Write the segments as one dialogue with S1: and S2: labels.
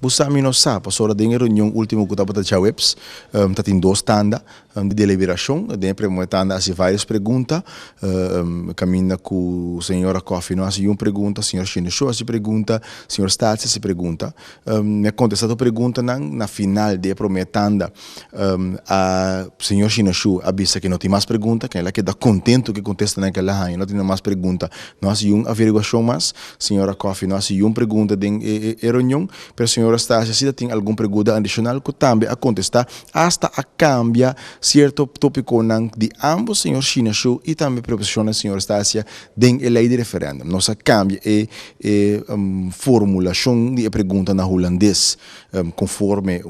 S1: Busami no sa, pasora de reunião último que estava a webs, tem duas tandas de deliberação, de primeira tanda assim várias perguntas, caminha com a senhora Coffee, não assim uma pergunta, a senhora Chineshow assim pergunta, a senhora Stats assim pergunta, me contestado pergunta na final de primeira tanda, a senhora Chineshow avisa que não tem mais pergunta, que ela queda contento que contesta naquela rainha, não tem mais pergunta, não assim uma averiguação mais, a senhora Coffee não assim uma pergunta de reunião, pero a senhora Stats se tem alguma pergunta adicional que também a contestar, hasta a cambia certo tópico de ambos senhor Chineshow e também proporciona a senhora Stasia den a lei de referendum. Nossa cambia formulação de pergunta na holandês conforme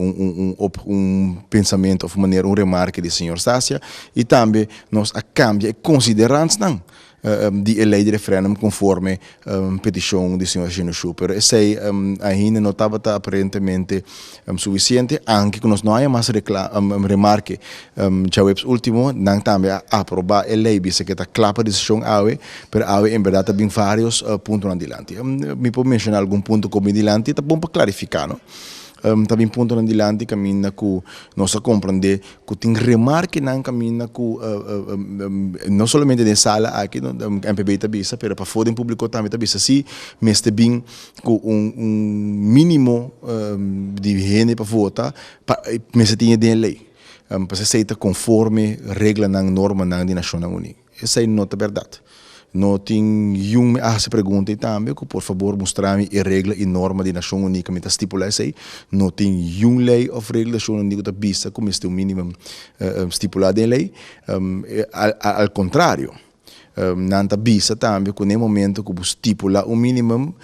S1: pensamento ou maneira remarque de senhor Stasia e também nossa cambia considerando de lei de referendum conforme petição de senhor Chineshow. Pero esse ainda não estava aparentemente suficiente, anche que nós não há mais remarque já o último, não também aprovar a lei, bisa que está clara a decisão AUE, pero AUE em verdade tem vários pontos adiante. Me pode mencionar algum ponto como adiante, está bom para clarificar, não? Também ponto adiante caminha com nossa compreender que tem remarque não caminha com não somente de sala aqui no MPB tabisa, pero para fora em público também tabisa se mestre bem com mínimo de higiene para votar, mestre tinha de lei, para ser aceita conforme regra na norma na de Nações Unidas. Essa é não é verdade. Não tem um se pergunta e também que por favor mostrar-me a regra e norma de Nação Unida que estipula isso aí. Não tem lei ou regra da Nação Unida que vista como este mínimo estipulado em lei. Ao contrário, não está vista também que no momento que estipula o mínimo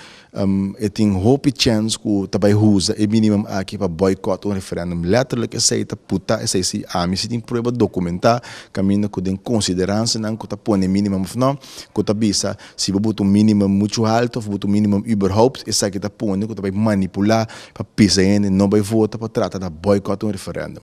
S1: tem hope chance que também usa o mínimo aqui para boicotar um referendum. Letterlijk aceita puta essa se a mim se tem prova documentar caminho que tem consideração não que tá põe mínimo não que tá bisa se botar um mínimo muito alto ou botar um mínimo überhaupt essa que tá põe que tá vai manipular para pisar não vai votar para tratar de boicotar um referendum.